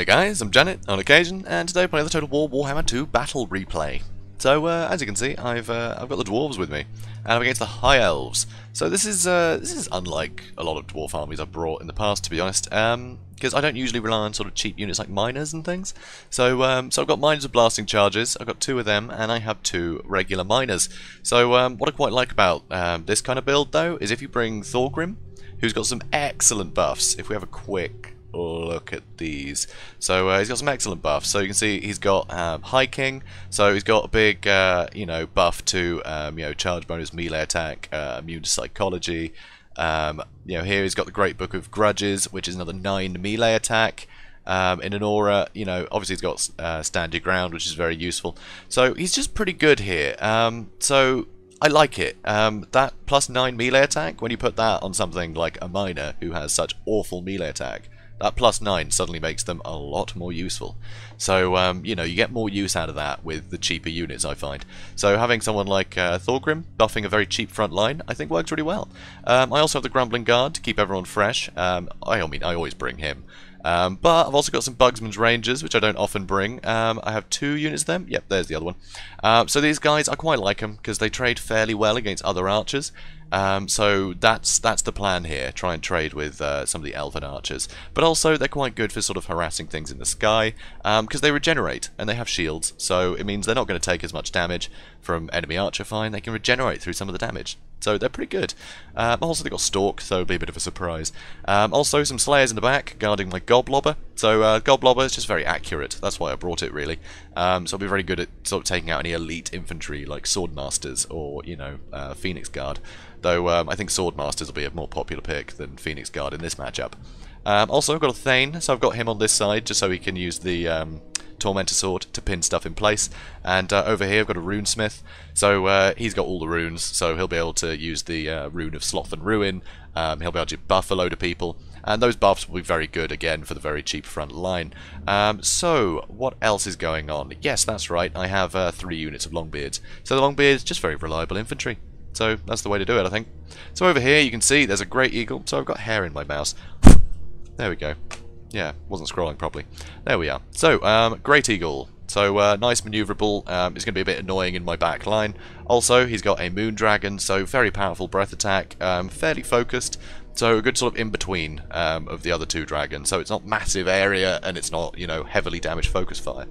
Hey guys, I'm Janet on occasion, and today we're playing the Total War Warhammer II Battle Replay. So, as you can see, I've got the dwarves with me, and I'm against the high elves. So this is unlike a lot of dwarf armies I've brought in the past, to be honest, because I don't usually rely on sort of cheap units like miners and things. So, so I've got miners with blasting charges. I've got 2 of them, and I have 2 regular miners. So, what I quite like about this kind of build, though, is if you bring Thorgrim, who's got some excellent buffs. If we have a quick look at these. So he's got some excellent buffs. So you can see he's got hiking. So he's got a big, you know, buff to charge bonus melee attack, immune to psychology. You know, here he's got the Great Book of Grudges, which is another 9 melee attack. In an aura, you know, obviously he's got stand your ground, which is very useful. So he's just pretty good here. So I like it. That plus 9 melee attack, when you put that on something like a miner who has such awful melee attack, that plus 9 suddenly makes them a lot more useful. So, you know, you get more use out of that with the cheaper units, I find. So having someone like Thorgrim buffing a very cheap front line, I think works really well. I also have the Grumbling Guard to keep everyone fresh. I always bring him. But I've also got some Bugsman's Rangers, which I don't often bring. I have 2 units of them. Yep, there's the other one. So these guys, I quite like them because they trade fairly well against other archers. So that's the plan here. Try and trade with some of the elven archers. But also they're quite good for sort of harassing things in the sky because they regenerate and they have shields. So it means they're not going to take as much damage from enemy archer fire. They can regenerate through some of the damage. So they're pretty good. Also they've got Stalk, so it'll be a bit of a surprise. Also some Slayers in the back guarding my Goblobber. So Goblobber is just very accurate. That's why I brought it, really. So I'll be very good at sort of taking out any elite infantry like Swordmasters or, you know, Phoenix Guard. Though I think Swordmasters will be a more popular pick than Phoenix Guard in this matchup. Also I've got a Thane, so I've got him on this side just so he can use the Tormentor Sword to pin stuff in place, and over here I've got a Runesmith, so he's got all the runes, so he'll be able to use the Rune of Sloth and Ruin. He'll be able to buff a load of people, and those buffs will be very good again for the very cheap front line. So what else is going on? Yes, that's right, I have 3 units of Longbeards. So the Longbeards, just very reliable infantry. So that's the way to do it, I think. So over here you can see there's a Great Eagle, so I've got hair in my mouse. There we go. Yeah, wasn't scrolling properly. There we are. So, Great Eagle. So, nice maneuverable. It's going to be a bit annoying in my back line. Also, he's got a Moon Dragon, so very powerful breath attack. Fairly focused. So, a good sort of in-between of the other 2 dragons. So, it's not massive area, and it's not, you know, heavily damaged focus fire.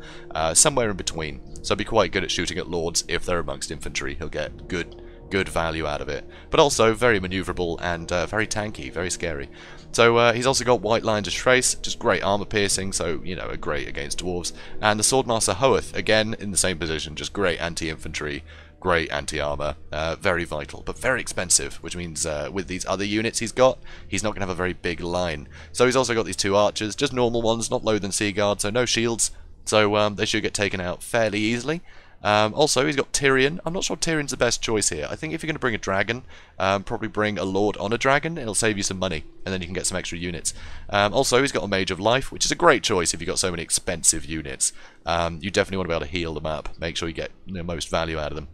Somewhere in between. So, be quite good at shooting at lords if they're amongst infantry. He'll get good value out of it, but also very maneuverable and very tanky, very scary. So he's also got White Lines of Trace, just great armor piercing, so, you know, great against dwarves. And the Swordmaster Hoeth, again in the same position, just great anti-infantry, great anti-armor, very vital, but very expensive, which means with these other units he's got, he's not going to have a very big line. So he's also got these 2 archers, just normal ones, not Loathe and Sea Guard, so no shields, so they should get taken out fairly easily. Also, he's got Tyrion. I'm not sure Tyrion's the best choice here. I think if you're going to bring a dragon, probably bring a Lord on a dragon. It'll save you some money, and then you can get some extra units. Also, he's got a Mage of Life, which is a great choice if you've got so many expensive units. You definitely want to be able to heal them up. Make sure you get the most value out of them.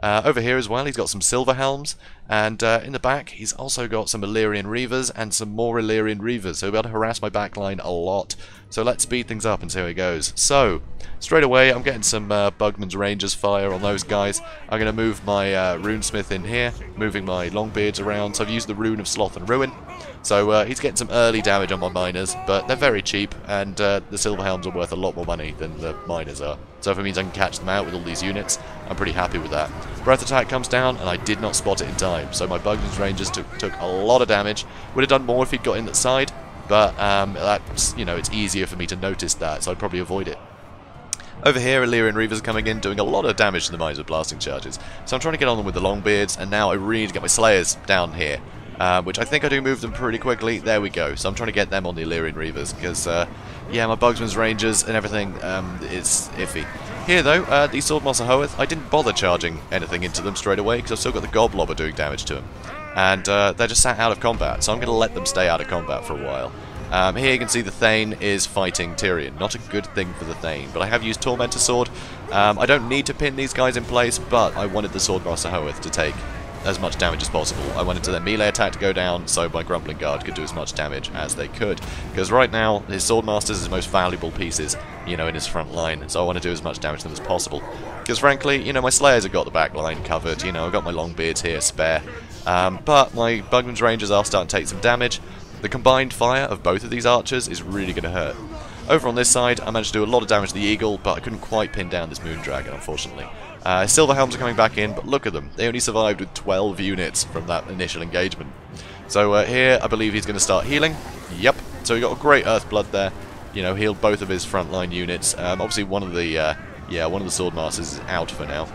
Over here as well, he's got some Silver Helms, and in the back, he's also got some Illyrian Reavers and some more Illyrian Reavers, so he'll be able to harass my backline a lot. So let's speed things up and see how it goes. So, straight away, I'm getting some Bugman's Rangers fire on those guys. I'm going to move my Runesmith in here, moving my Longbeards around. So I've used the Rune of Sloth and Ruin. So he's getting some early damage on my miners, but they're very cheap, and the Silver Helms are worth a lot more money than the miners are. So if it means I can catch them out with all these units, I'm pretty happy with that. Breath attack comes down, and I did not spot it in time, so my Bugman's Rangers took a lot of damage. Would have done more if he'd got in that side, but that's, you know, it's easier for me to notice that, so I'd probably avoid it. Over here, Illyrian Reavers are coming in, doing a lot of damage to the miners with blasting charges. So I'm trying to get on them with the Longbeards, and now I really need to get my Slayers down here. Which I think I do move them pretty quickly. There we go. So I'm trying to get them on the Illyrian Reavers, because, yeah, my Bugsman's Rangers and everything is iffy. Here, though, these Swordmaster Hoeth, I didn't bother charging anything into them straight away, because I've still got the Goblobber doing damage to them. And they're just sat out of combat, so I'm going to let them stay out of combat for a while. Here you can see the Thane is fighting Tyrion. Not a good thing for the Thane, but I have used Tormentor Sword. I don't need to pin these guys in place, but I wanted the Swordmaster Hoeth to take as much damage as possible. I wanted their melee attack to go down, so my Grumbling Guard could do as much damage as they could. Because right now, his Swordmasters is his most valuable pieces, you know, in his front line, so I want to do as much damage to them as possible. Because frankly, you know, my Slayers have got the back line covered, you know, I've got my Longbeards here spare. But my Bugman's Rangers are starting to take some damage. The combined fire of both of these archers is really going to hurt. Over on this side, I managed to do a lot of damage to the Eagle, but I couldn't quite pin down this Moondragon, unfortunately. Silverhelms are coming back in, but look at them. They only survived with 12 units from that initial engagement. So here, I believe he's going to start healing. Yep. So he got a great Earthblood there. You know, healed both of his frontline units. Obviously, one of the Swordmasters is out for now.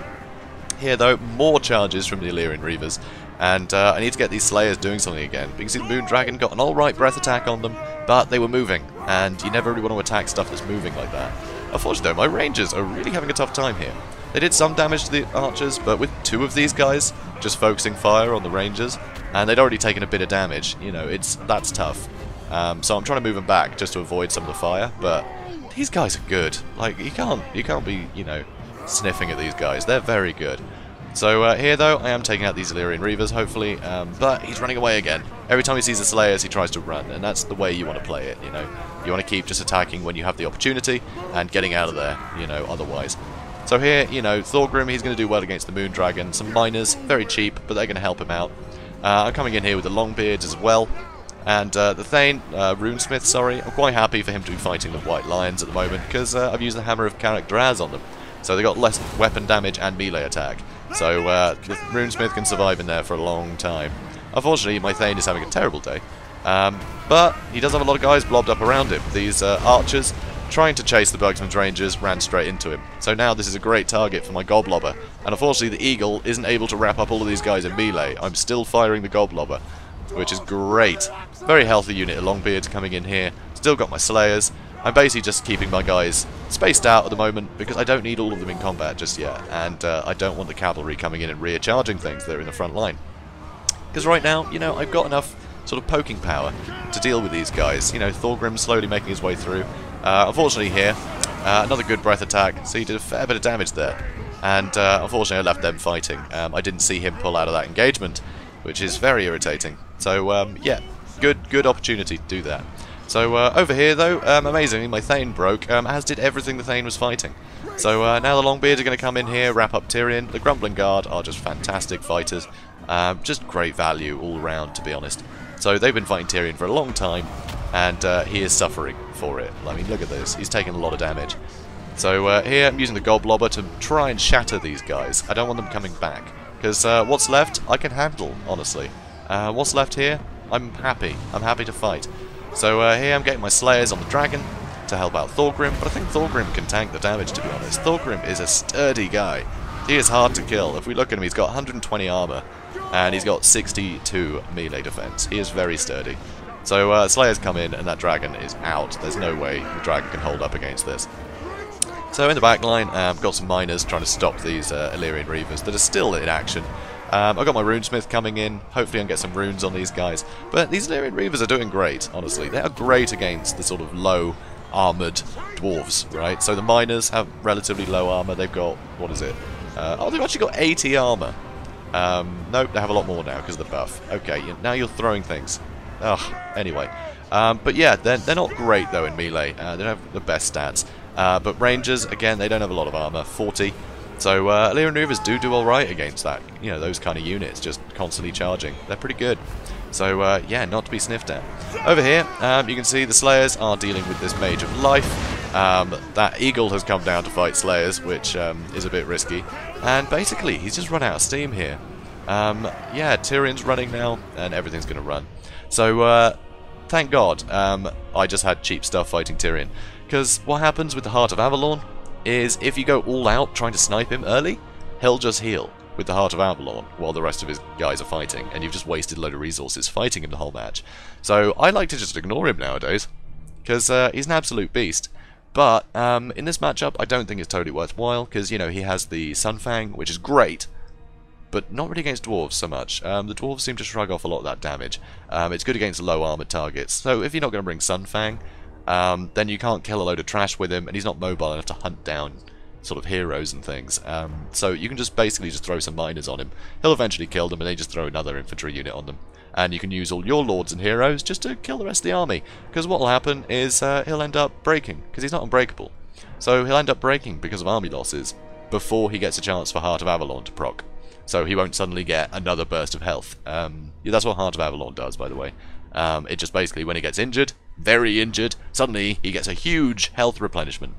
Here, though, more charges from the Illyrian Reavers. And I need to get these Slayers doing something again. But you can see the Moondragon got an alright breath attack on them, but they were moving. And you never really want to attack stuff that's moving like that. Unfortunately, though, my Rangers are really having a tough time here. They did some damage to the archers, but with two of these guys just focusing fire on the Rangers, and they'd already taken a bit of damage, you know, that's tough. So I'm trying to move them back just to avoid some of the fire, but these guys are good. Like, you can't be, you know, sniffing at these guys. They're very good. So here, though, I am taking out these Illyrian Reavers, hopefully, but he's running away again. Every time he sees the Slayers, he tries to run, and that's the way you want to play it, you know. You want to keep just attacking when you have the opportunity, and getting out of there, you know, otherwise. So here, you know, Thorgrim, he's going to do well against the Moondragon. Some miners, very cheap, but they're going to help him out. I'm coming in here with the Longbeards as well. And the Thane, Runesmith, sorry, I'm quite happy for him to be fighting the White Lions at the moment, because I've used the Hammer of Karak on them. So they got less weapon damage and melee attack. So the Runesmith can survive in there for a long time. Unfortunately, my Thane is having a terrible day. But he does have a lot of guys blobbed up around him. These archers, trying to chase the Bugsman's Rangers, ran straight into him. So now this is a great target for my Goblobber. And unfortunately, the Eagle isn't able to wrap up all of these guys in melee. I'm still firing the Goblobber, which is great. Very healthy unit of Longbeards coming in here. Still got my Slayers. I'm basically just keeping my guys spaced out at the moment because I don't need all of them in combat just yet. And I don't want the cavalry coming in and rear-charging things that are in the front line. Because right now, you know, I've got enough sort of poking power to deal with these guys. You know, Thorgrim slowly making his way through. Unfortunately here, another good breath attack, so he did a fair bit of damage there. And unfortunately I left them fighting. I didn't see him pull out of that engagement, which is very irritating. So yeah, good opportunity to do that. So over here though, amazingly my Thane broke, as did everything the Thane was fighting. So now the Longbeards are going to come in here, wrap up Tyrion. The Grumbling Guard are just fantastic fighters. Just great value all around, to be honest. So they've been fighting Tyrion for a long time, and he is suffering for it. I mean, look at this. He's taking a lot of damage. So here I'm using the Goblobber to try and shatter these guys. I don't want them coming back, because what's left I can handle, honestly. What's left here, I'm happy. I'm happy to fight. So here I'm getting my Slayers on the Dragon to help out Thorgrim, but I think Thorgrim can tank the damage, to be honest. Thorgrim is a sturdy guy. He is hard to kill. If we look at him, he's got 120 armor, and he's got 62 melee defense. He is very sturdy. So Slayers come in, and that Dragon is out. There's no way the Dragon can hold up against this. So in the back line, I've got some miners trying to stop these Illyrian Reavers that are still in action. I've got my Runesmith coming in. Hopefully I can get some runes on these guys. But these Illyrian Reavers are doing great, honestly. They are great against the sort of low armoured dwarves, right? So the miners have relatively low armour. They've got, what is it? Oh, they've actually got 80 armour. Nope, they have a lot more now because of the buff. Okay, now you're throwing things. Ugh, anyway. But yeah, they're not great though in melee. They don't have the best stats. But Rangers, again, they don't have a lot of armour. 40. So Illyrian Reavers do alright against that. You know, those kind of units, just constantly charging. They're pretty good. So yeah, not to be sniffed at. Over here, you can see the Slayers are dealing with this Mage of Life. That Eagle has come down to fight Slayers, which is a bit risky. And basically, he's just run out of steam here. Yeah, Tyrion's running now, and everything's going to run. So, thank God, I just had cheap stuff fighting Tyrion. Because what happens with the Heart of Avalon is if you go all out trying to snipe him early, he'll just heal with the Heart of Avalon while the rest of his guys are fighting, and you've just wasted a load of resources fighting him the whole match. So I like to just ignore him nowadays, because he's an absolute beast. But in this matchup, I don't think it's totally worthwhile, because, you know, he has the Sunfang, which is great, but not really against dwarves so much. The dwarves seem to shrug off a lot of that damage. It's good against low armoured targets, so if you're not going to bring Sunfang, then you can't kill a load of trash with him, and he's not mobile enough to hunt down, sort of heroes and things. So you can just basically just throw some miners on him. He'll eventually kill them, and then just throw another infantry unit on them. And you can use all your lords and heroes just to kill the rest of the army. Because what will happen is he'll end up breaking, because he's not unbreakable. So he'll end up breaking because of army losses before he gets a chance for Heart of Avalon to proc. So he won't suddenly get another burst of health. Yeah, that's what Heart of Avalon does, by the way. It just basically, when he gets injured, very injured, suddenly he gets a huge health replenishment.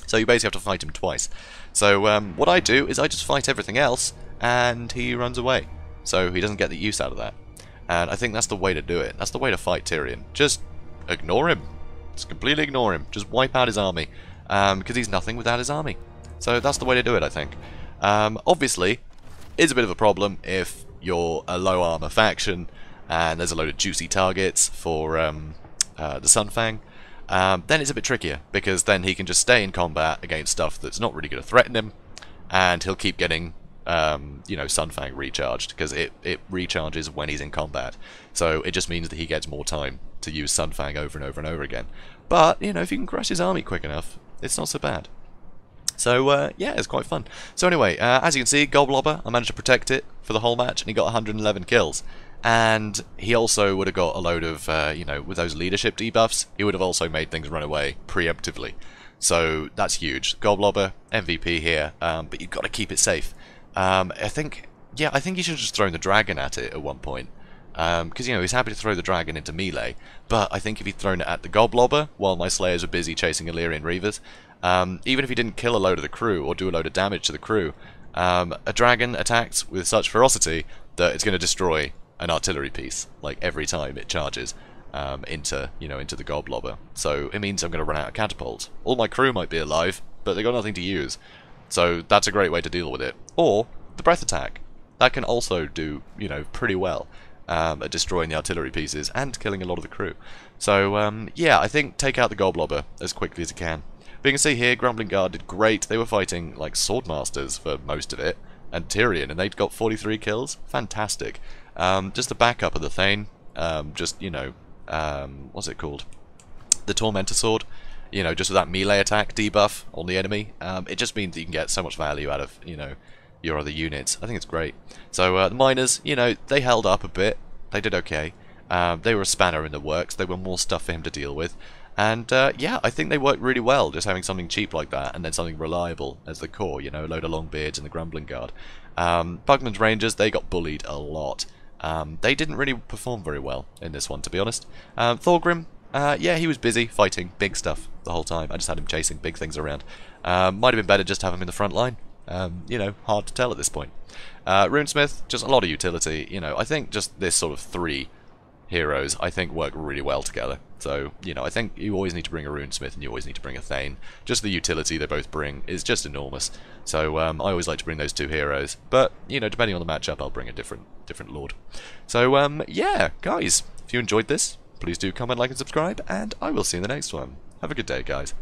So you basically have to fight him twice. So what I do is I just fight everything else, and he runs away. So he doesn't get the use out of that. And I think that's the way to do it. That's the way to fight Tyrion. Just ignore him. Just completely ignore him. Just wipe out his army. Because he's nothing without his army. So that's the way to do it, I think. Obviously, it's a bit of a problem if you're a low armor faction and there's a load of juicy targets for the Sunfang. Then it's a bit trickier, because then he can just stay in combat against stuff that's not really going to threaten him, and he'll keep getting you know, Sunfang recharged, because it recharges when he's in combat. So it just means that he gets more time to use Sunfang over and over and over again. But, you know, if you can crush his army quick enough, it's not so bad. So, yeah, it's quite fun. So anyway, as you can see, Goblobber, I managed to protect it for the whole match, and he got 111 kills. And he also would have got a load of, you know, with those leadership debuffs, he would have also made things run away preemptively. So that's huge. Goblobber, MVP here, but you've got to keep it safe. I think he should have just thrown the dragon at it at one point. Because, you know, he's happy to throw the dragon into melee, but I think if he'd thrown it at the Goblobber while my Slayers were busy chasing Illyrian Reavers, even if he didn't kill a load of the crew or do a load of damage to the crew, a dragon attacks with such ferocity that it's going to destroy an artillery piece, like, every time it charges into the Goblobber. So it means I'm going to run out of catapults. All my crew might be alive, but they've got nothing to use. So that's a great way to deal with it. Or the breath attack. That can also do, you know, pretty well at destroying the artillery pieces and killing a lot of the crew. So, yeah, I think take out the Goblobber as quickly as you can. But you can see here, Grumbling Guard did great. They were fighting, like, Swordmasters for most of it, and Tyrion, and they'd got 43 kills. Fantastic. Just the backup of the Thane, just, you know, what's it called? The Tormentor Sword. You know, just with that melee attack debuff on the enemy, it just means that you can get so much value out of, you know, your other units. I think it's great. So the miners, you know, they held up a bit. They did okay. They were a spanner in the works. They were more stuff for him to deal with. And yeah, I think they worked really well, just having something cheap like that, and then something reliable as the core, you know, a load of Longbeards and the Grumbling Guard. Bugman's Rangers, they got bullied a lot. They didn't really perform very well in this one, to be honest. Thorgrim, yeah, he was busy fighting big stuff the whole time. I just had him chasing big things around. Might have been better just to have him in the front line. You know, hard to tell at this point. Runesmith, just a lot of utility. You know, I think just this sort of three heroes, I think, work really well together. So, you know, I think you always need to bring a Runesmith and you always need to bring a Thane. Just the utility they both bring is just enormous. So, I always like to bring those two heroes. But, you know, depending on the matchup, I'll bring a different lord. So, yeah, guys, if you enjoyed this, please do comment, like, and subscribe, and I will see you in the next one. Have a good day, guys.